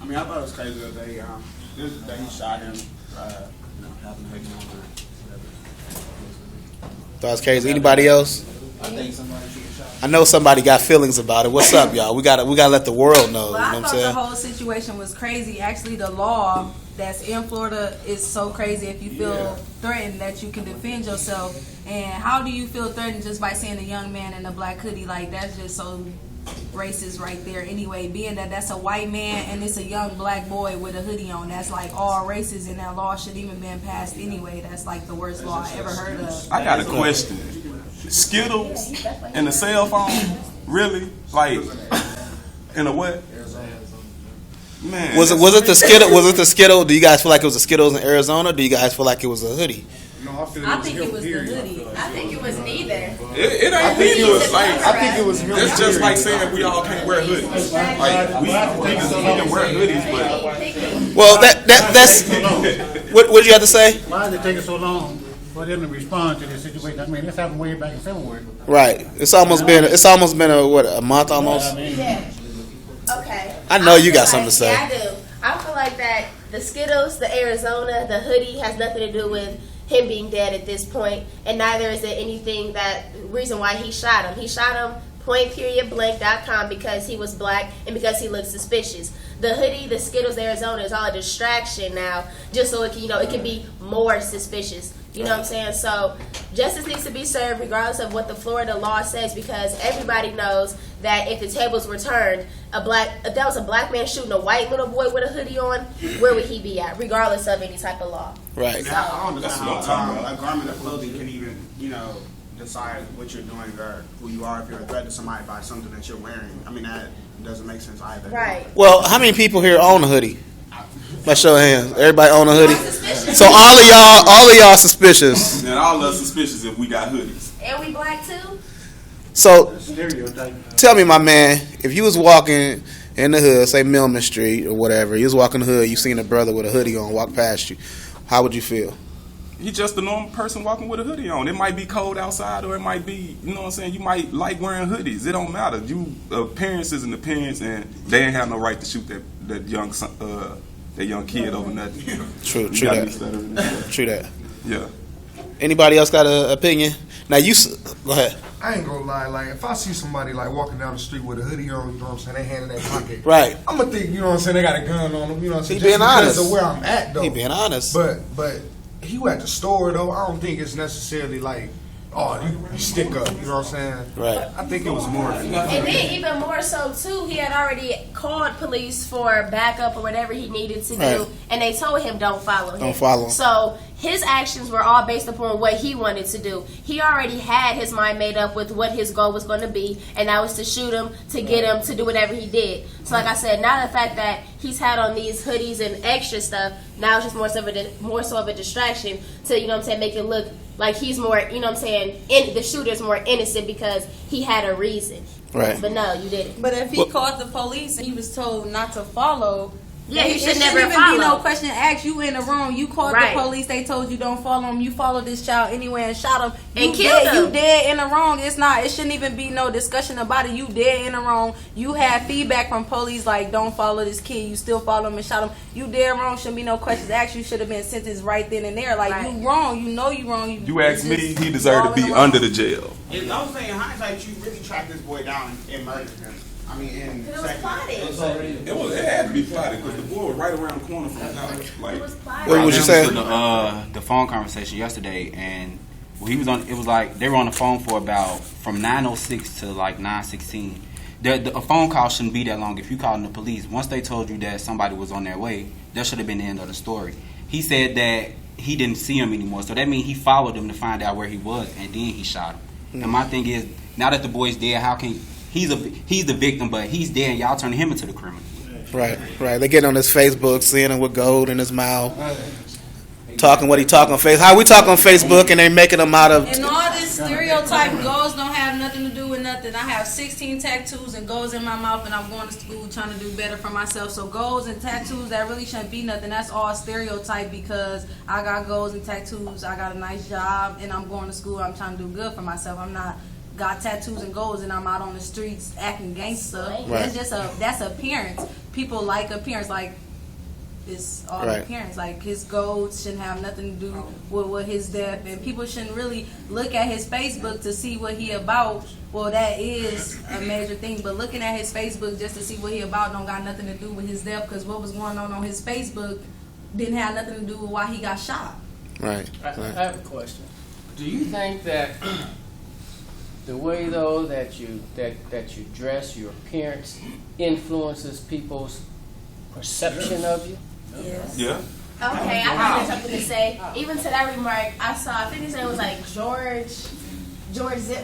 I mean, I thought it was crazy that they he shot him, having a hoodie on or whatever. Thought it was crazy. Anybody else? I think somebody should get shot. I know somebody got feelings about it. What's up, y'all? We gotta let the world know. Well, You know I what I'm thought saying? the whole situation was crazy. Actually, the law that's in Florida is so crazy. If you feel threatened, that you can defend yourself. And how do you feel threatened just by seeing a young man in a black hoodie? Like, that's just so racist right there. Anyway, being that that's a white man and it's a young black boy with a hoodie on, that's like all races, and that law shouldn't even been passed anyway. That's like the worst law I ever heard of. I got a question. Skittles and the cell phone? Really? Like, in a what? Man. Was it the Skittle? Was it the Skittle? Do you guys feel like it was the Skittles in Arizona? Or do you guys feel like it was a hoodie? No, I think it was the hoodie. I think it was neither. It ain't neither. Like, I think it was. It's just like saying we all can't wear hoodies. Like we can wear hoodies, but Well, that's what did you have to say? Why is it taking so long for them to respond to this situation? I mean, this happened way back in February. Right. It's almost been a month almost. Yeah. Okay. I know you got something to say. Yeah, I do. I feel like that the Skittles, the Arizona, the hoodie has nothing to do with him being dead at this point, and neither is it anything that reason why he shot him. He shot him point.blank.com because he was black and because he looked suspicious. The hoodie, the Skittles, Arizona is all a distraction now, just so it can, it can be more suspicious. You know what I'm saying? So justice needs to be served regardless of what the Florida law says, because everybody knows that if the tables were turned, if that was a black man shooting a white little boy with a hoodie on, where would he be at, regardless of any type of law? Right. Yeah, I don't understand how a garment of clothing can even, decide what you're doing or who you are if you're a threat to somebody by something that you're wearing. I mean, that doesn't make sense either. Right. Well, how many people here own a hoodie? Let's show of hands. Everybody own a hoodie. So all of y'all suspicious. and all of us suspicious if we got hoodies. And we black too? So tell me, my man, if you was walking in the hood, say Millman Street or whatever, you was walking the hood, you seen a brother with a hoodie on walk past you, how would you feel? He's just a normal person walking with a hoodie on. It might be cold outside, or it might be, you know what I'm saying, you might like wearing hoodies. It don't matter. Appearance is an appearance, and they ain't have no right to shoot that young son, that young kid over nothing. True that. Yeah. Anybody else got an opinion? Now go ahead. I ain't gonna lie, like if I see somebody like walking down the street with a hoodie on, you know what I'm saying, they hand in their pocket. Right. I'm gonna think, you know what I'm saying, they got a gun on them, you know what I'm saying. He being honest. Because of where I'm at though. He being honest. But he at the store though, I don't think it's necessarily like, oh, you stick up, you know what I'm saying? Right. I think it was more than that. And then even more so too, he had already called police for backup or whatever he needed to do, Right. and they told him don't follow him. Don't follow him. So his actions were all based upon what he wanted to do. He already had his mind made up with what his goal was going to be, and that was to shoot him, to get him to do whatever he did. So like I said, now the fact that he's had on these hoodies and extra stuff, now it's just more so of a distraction to, you know what I'm saying, make it look like he's more, you know what I'm saying, the shooter's more innocent because he had a reason. Right. But no, you didn't. But if he called the police and he was told not to follow, yeah, he should it never shouldn't even follow. be no question asked. You in the room, you called Right. the police, they told you don't follow him, you followed this child anywhere and shot him. And killed him. You dead in the wrong. It shouldn't even be no discussion about it. You dead in the wrong. You had feedback from police like don't follow this kid. You still follow him and shot him. You dead wrong. Shouldn't be no questions asked. You should have been sentenced right then and there. Like Right. you wrong. You know you wrong. You ask me, he deserved to be following under along. the jail. I was saying, in hindsight, you really tracked this boy down and murdered him. I mean, in It was plotted. It had to be plotted because the boy was right around the corner from the house. Like, It was plotted. What would you say? The phone conversation yesterday, and he was on. It was like they were on the phone for about from 9:06 to like 9:16. A phone call shouldn't be that long. If you called the police, once they told you that somebody was on their way, that should have been the end of the story. He said that he didn't see him anymore, so that means he followed him to find out where he was, and then he shot him. And my thing is, now that the boy's dead, how can he's the victim, but he's dead, and y'all turning him into the criminal? Right. They getting on his Facebook, seeing him with gold in his mouth, talking what he talk on Facebook. How we talk on Facebook, and they making him out of. And all this stereotype goals don't have nothing to do with nothing. I have 16 tattoos and goals in my mouth, and I'm going to school trying to do better for myself. So goals and tattoos, that really shouldn't be nothing. That's all stereotype because I got goals and tattoos. I got a nice job, and I'm going to school. I'm trying to do good for myself. I'm not got tattoos and goals, and I'm out on the streets acting gangster. Right. That's appearance. people like appearance, like it's all Right. appearance. Like his goals shouldn't have nothing to do with his death, and people shouldn't really look at his Facebook to see what he about. Well, that is a major thing, but looking at his Facebook just to see what he about don't got nothing to do with his death, because what was going on his Facebook didn't have nothing to do with why he got shot. Right. I have a question. Do you think that the way though that you dress, your appearance, influences people's perception of you? Yes. Yeah. Okay, I have something to say. Even to that remark, I saw, I think his name was like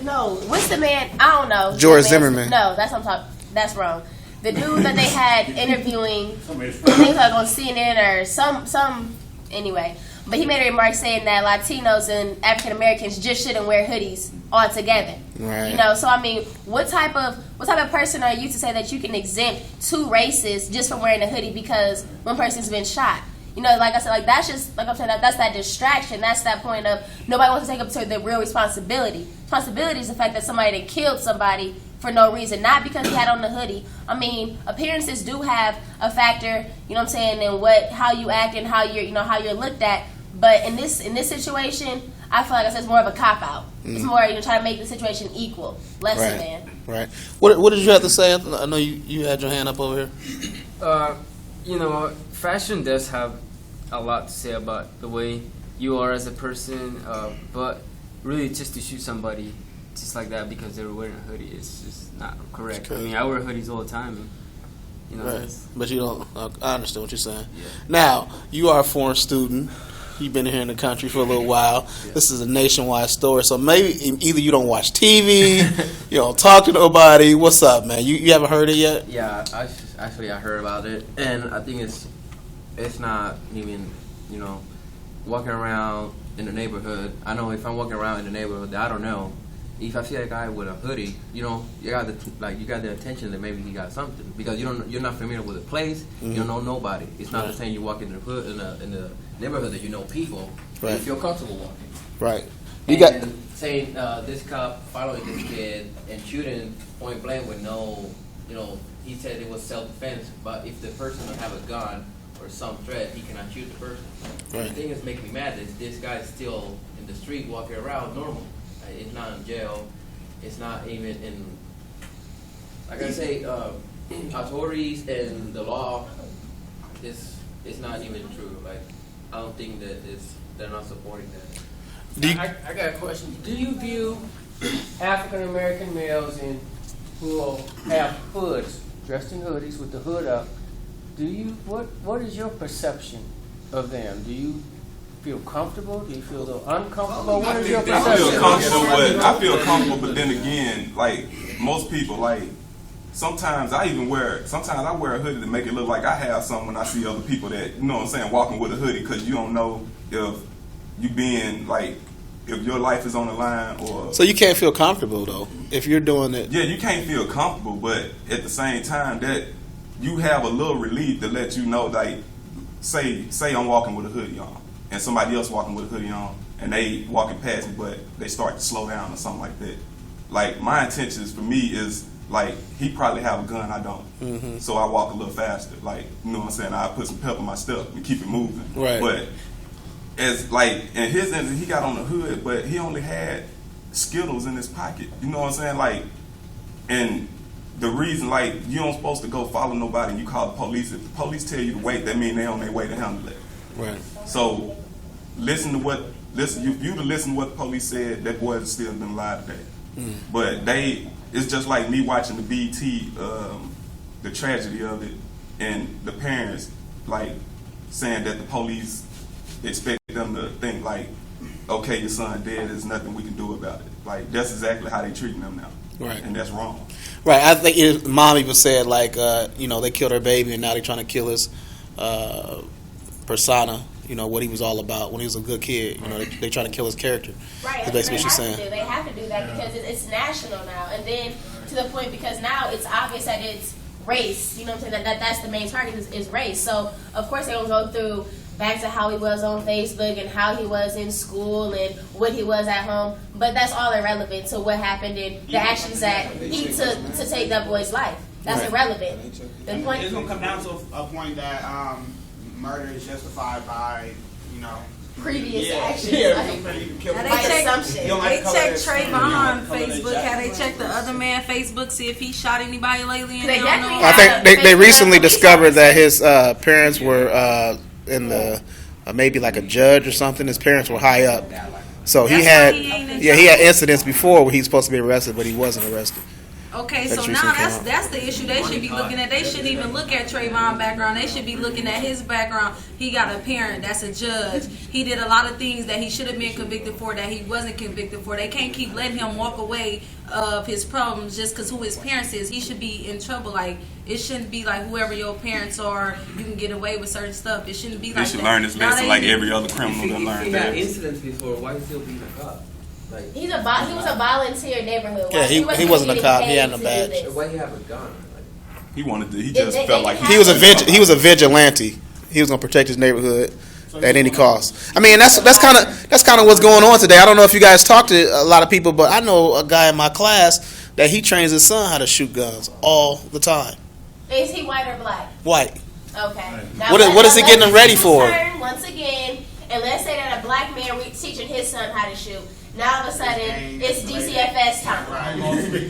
no, what's the man? I don't know. George Zimmerman. No, that's what I'm talking. That's wrong. The dude that they had interviewing, I think like on CNN or some anyway. But he made a remark saying that Latinos and African Americans just shouldn't wear hoodies altogether. Right. You know, so I mean, what type of person are you to say that you can exempt two races just from wearing a hoodie because one person's been shot? You know, like I said, like that's just like I'm saying, that's that distraction. That's that point of nobody wants to take up to the real responsibility. Responsibility is the fact that somebody that killed somebody for no reason, not because he had on the hoodie. I mean, appearances do have a factor. You know what I'm saying, and how you act and how you're looked at. But in this situation, I feel like it's more of a cop out. It's more trying to make the situation equal, less than. Right. What did you have to say? I know you had your hand up over here. You know, fashion does have a lot to say about the way you are as a person, but really just to shoot somebody just like that because they were wearing a hoodie is just not correct. I mean, I wear hoodies all the time, and, you know. Right. But you don't. I understand what you're saying. Yeah. Now, you are a foreign student. You've been here in the country for a little while. Yeah. This is a nationwide story, so maybe either you don't watch TV, you don't talk to nobody. What's up, man? You haven't heard it yet? Yeah, I heard about it, and I think it's not even, you know, walking around in the neighborhood. I know if I'm walking around in the neighborhood, I don't know. If I see a guy with a hoodie, you know, you got the attention that maybe he got something because you're not familiar with the place. Mm-hmm. You don't know nobody. It's not the same. You walk in the hood in the neighborhood that you know people. Right. You feel comfortable walking. Right. You got saying this cop following this kid and shooting point blank with no, you know, he said it was self-defense. But if the person don't have a gun or some threat, he cannot shoot the person. Right. The thing that's making me mad is this guy's still in the street walking around normal. It's not in jail. It's not even in. Like I say, authorities and the law. It's not even true. Like I don't think that they're not supporting that. I got a question. Do you view African American males who have hoods, dressed in hoodies with the hood up? What is your perception of them? Do you feel comfortable? Do you feel a little uncomfortable? What is your perception? I feel comfortable, but then again, like most people, like sometimes I wear a hoodie to make it look like I have something when I see other people that, you know what I'm saying, walking with a hoodie because you don't know if you being like, if your life is on the line or. So you can't feel comfortable though if you're doing it. Yeah, you can't feel comfortable, but at the same time that you have a little relief to let you know, like, say I'm walking with a hoodie on. And somebody else walking with a hoodie on, and they walking past me, but they start to slow down or something like that. Like, my intentions for me is, like, he probably have a gun, I don't. Mm-hmm. So I walk a little faster. Like, you know what I'm saying? I put some pep in my step and keep it moving. Right. But, as, like, in his instance, he got on the hood, but he only had Skittles in his pocket. You know what I'm saying? Like, and the reason, like, you don't supposed to go follow nobody and you call the police. If the police tell you to wait, that means they on their way to handle it. Right. So, listen to what the police said. That boy has still been alive today. But it's just like me watching the BT, the tragedy of it, and the parents like saying that the police expect them to think like, okay, your son dead. There's nothing we can do about it. Like that's exactly how they treating them now. Right. And that's wrong. Right. I think mom even said like, you know, they killed her baby and now they're trying to kill his persona. You know, what he was all about when he was a good kid. You know, they trying to kill his character. Right. That's basically what she's saying. They have to do that because it's national now. And then to the point, because now it's obvious that it's race. You know what I'm saying? That's the main target is race. So, of course, they're going to go through back to how he was on Facebook and how he was in school and what he was at home. But that's all irrelevant to what happened and the actions that he took to take that boy's life. That's Right. irrelevant. The point. It's gonna come down to a point that murder is justified by, you know, Previous actions. Yeah, Like, you can kill Now them. they By check, assumption. You don't like they the color check of their skin, you don't Trayvon like the color of their Facebook. Have they jacket. checked the other man Facebook, see if he shot anybody lately? And They they don't definitely know. I think they Facebook recently police discovered that officers. his parents were in the maybe like a judge or something. His parents were high up, so he That's had why he ain't in he had trouble. incidents before where he's supposed to be arrested, but he wasn't arrested. Okay, That's so recently now came out. that's the issue they should be looking at. They shouldn't even look at Trayvon's background. They should be looking at his background. He got a parent that's a judge. He did a lot of things that he should have been convicted for that he wasn't convicted for. They can't keep letting him walk away of his problems just because who his parents is. He should be in trouble. Like, it shouldn't be like whoever your parents are, you can get away with certain stuff. It shouldn't be They like should that. learn this Now lesson they- like every other If criminal he, that if he learned had that. incidents before, why is he still being a cop? Like, He was a volunteer neighborhood Yeah, watch. he wasn't a getting cop. He paid had no to do badge. this. why he have a gun? Like, He wanted to. He They- just they- felt they like can He was a vigilante. He was gonna protect his neighborhood at any cost. I mean, that's kind of what's going on today. I don't know if you guys talk to a lot of people, but I know a guy in my class that he trains his son how to shoot guns all the time. Is he white or black? White. Okay. What is he getting them ready for? Once again, and let's say that a black man teaching his son how to shoot. Now all of a sudden, it's DCFS time.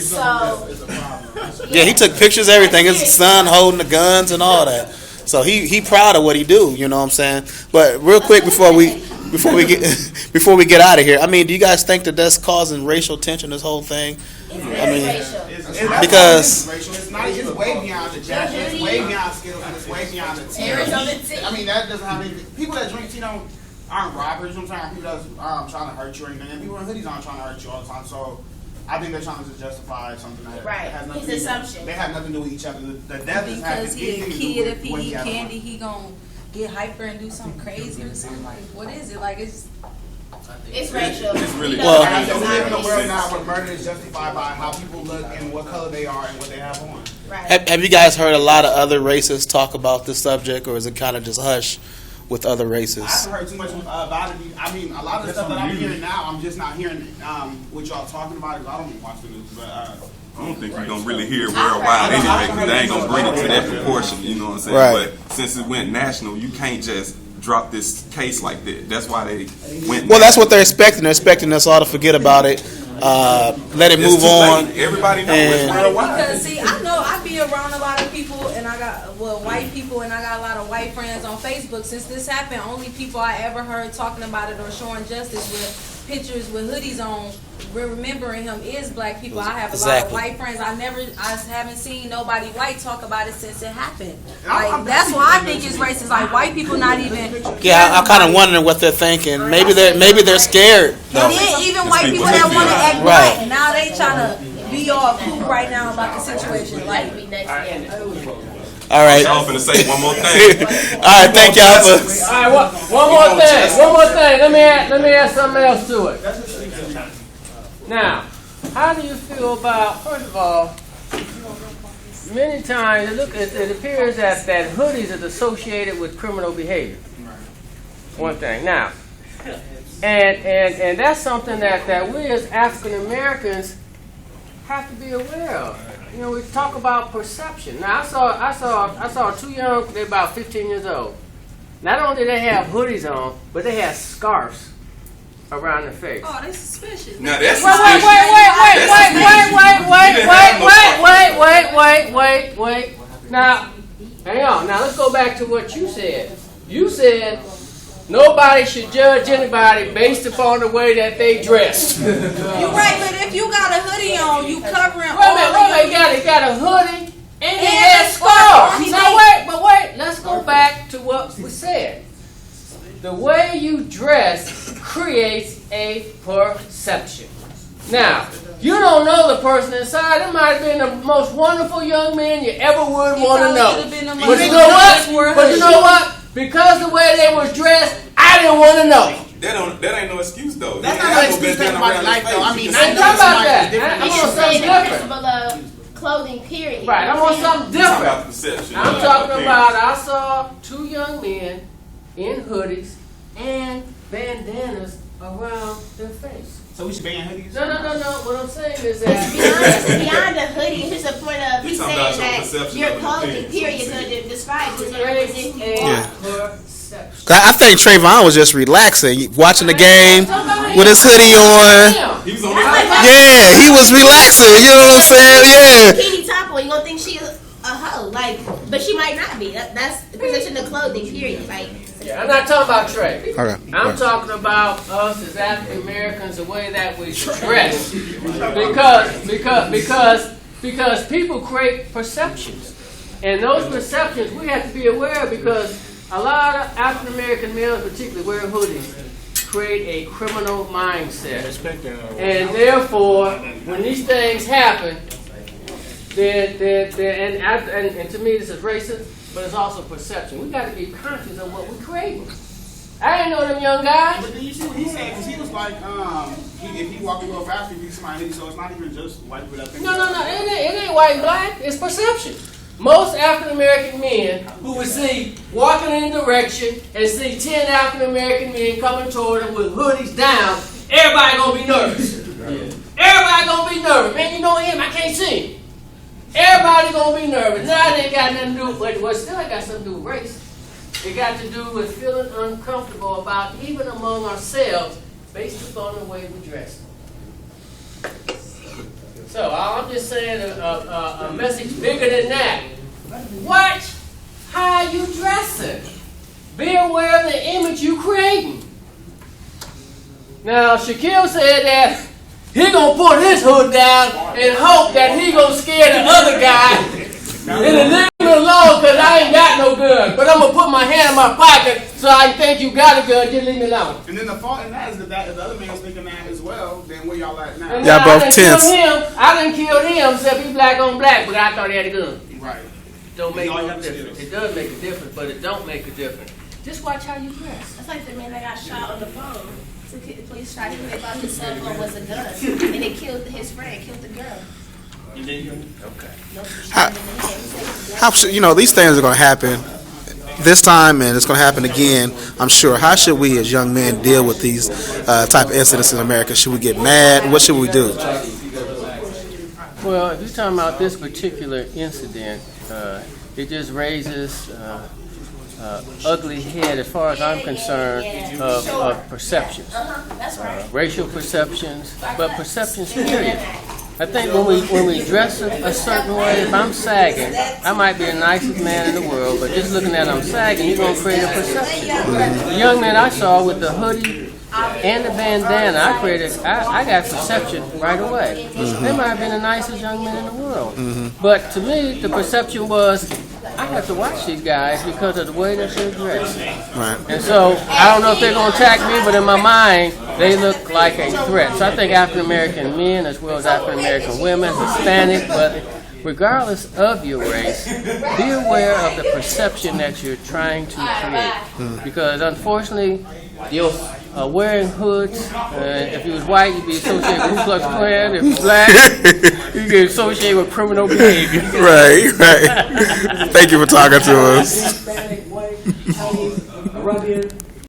So, It's a problem. Yeah, he took pictures, everything. His son holding the guns and all that. So he proud of what he do. You know what I'm saying? But real quick before we get out of here, I mean, do you guys think that that's causing racial tension? This whole thing. it's I mean, racial. because- it's not. It's way beyond the jacket. It's way beyond skills. And it's way beyond the team. Arizona tea. I mean, that doesn't have any. People that drink tea aren't robbers. You know what I'm saying? People that's trying to hurt you or anything. And people in hoodies aren't trying to hurt you all the time. So I think they're trying to just justify something that Right. has nothing His to do. assumption. They have nothing to do with each other. The death is Because he a anything to do kid, with if he what eat has on. candy, he gonna get hyper and do something crazy or something. Like, what is it? Like, it's It's racial. It's really- You know, Well- that We is live in a not world racist. now where murder is justified by how people look and what color they are and what they have on. Right. Have you guys heard a lot of other races talk about this subject, or is it kind of just hush with other I races? haven't heard too much about it. I mean, a lot of the stuff that I'm hearing now, I'm just not hearing what y'all talking about. 'Cause I don't even watch the news, but I don't think you're gonna really hear worldwide anyway, because they ain't gonna bring it to that proportion. You know what I'm saying? Right. But since it went national, you can't just drop this case like that. That's why they went. Well, that's what they're expecting. They're expecting us all to forget about it, let it It's move too on. late. Everybody knows it's And- worldwide. because see, I know I be around a lot of people, and I got white people, and I got a lot of white friends on Facebook. Since this happened, only people I ever heard talking about it or showing justice with pictures with hoodies on, remembering him is black people. I have a lot of Exactly. white friends. I haven't seen nobody white talk about it since it happened. I'm- Like, that's why I think it's racist. Like, white people not even. Yeah, I'm kind of wondering what they're thinking. Maybe they're scared. And Though. then even It's white people people that who want to feel- act Right. black, now they trying to be all cool right now about the situation. Like, Be next year. All right. I'm finna say one more thing. All right. Thank y'all for. All right, one more thing. One more thing. Let me add something else to it. Now, how do you feel about? First of all, many times it appears that hoodies is associated with criminal behavior. One thing. Now, and that's something that we as African Americans have to be aware of. You know, we talk about perception. Now, I saw two young. They're about 15 years old. Not only did they have hoodies on, but they had scarves around their face. oh, they suspicious. Now that's Wait. Now, hang on. Now let's go back to what you said. You said nobody should judge anybody based upon the way that they dress. You right, but if you got a hoodie on, you covering Wait a all minute, of your. he got a hoodie and he And had a scarves. scarf. Now wait, let's go back to what we said. The way you dress creates a perception. Now, you don't know the person inside. It might have been the most wonderful young man you ever would He want to probably know. could've been the But most you know what? wonderful But you know what? Because the way they was dressed, I didn't want to know. that ain't no excuse though. That's He not ain't no no excuse been for around anybody's life, his though. I face. mean, You I can know Talk about somebody that. is different. I He want is something saying the different. principle of clothing, period. Right, I want something talk about different. perception. I'm talking about, I saw two young men in hoodies and bandanas around their face. So we should ban hoodies? No. What I'm saying is that Beyond the hoodie, it's the point of he's talking saying about your that perception your of the clothing, things. period, is going to describe you. Yeah. perception. I think Trayvon was just relaxing, watching the game with his hoodie on. He was on Yeah, he was relaxing. You know what I'm saying? Yeah. Bikini top on, you gonna think she a hoe, like, but she might not be. That's the position of clothing, period. Like, Yeah, I'm not talking about Trey. Okay. I'm talking about us as African Americans, the way that we dress, because people create perceptions, and those perceptions we have to be aware of, because a lot of African American males, particularly wearing hoodies, create a criminal mindset, and therefore, when these things happen, and to me this is racist, but it's also perception. We got to be conscious of what we're creating. I ain't know them young guys. But then you see what he said, because he was like, if he walk a little faster, he somebody hoodie, so it's not even just white people that think. No. It ain't white and black. It's perception. Most African American men who would see walking in a direction and see 10 African American men coming toward them with hoodies down, everybody gonna be nervous. Everybody gonna be nervous. Man, you know him, I can't see him. Everybody gonna be nervous. Now it ain't got nothing to do with, well, still ain't got something to do with race. It got to do with feeling uncomfortable about, even among ourselves, based upon the way we dress. So I'm just saying a message bigger than that. Watch how you dressing. Be aware of the image you creating. Now Shaquille said that he gonna put his hood down and hope that he gonna scare the other guy and leave me alone because I ain't got no gun. But I'm gonna put my hand in my pocket so I think you got a gun. Just leave me alone. And then the fault in that is that if the other man's thinking that as well, then where y'all at now? And Y'all both tense. I done killed him, except he black on black, but I thought he had a gun. Right. Don't make All you no have to difference. do. It does make a difference, but it don't make a difference. Just watch how you dress. that's like the man that got shot on the phone. The police shot him. They thought his cell phone was a gun, and it killed his friend, killed the girl. Okay. No, she shot him in the head. He said it was a gun. These things are going to happen this time, and it's going to happen again, I'm sure. How should we as young men deal with these type of incidents in America? Should we get mad? What should we do? Well, if you're talking about this particular incident, it just raises ugly head, as far as I'm concerned, of perceptions. That's right. Racial perceptions, but perceptions period. I think when we dress a certain way, if I'm sagging, I might be the nicest man in the world, but just looking at I'm sagging, you're going to create a perception. The young man I saw with the hoodie and the bandana, I got perception right away. They might have been the nicest young men in the world. But to me, the perception was, I have to watch these guys because of the way that they're dressed. Right. And so, I don't know if they're going to attack me, but in my mind, they look like a threat. So I think African American men, as well as African American women, Hispanic, but regardless of your race, be aware of the perception that you're trying to create. Because unfortunately, you're wearing hoods. If you was white, you'd be associated with Ku Klux Klan. If you're black, you get associated with criminal behavior. Right. Thank you for talking to us. Hispanic, white, Chinese, Arabian,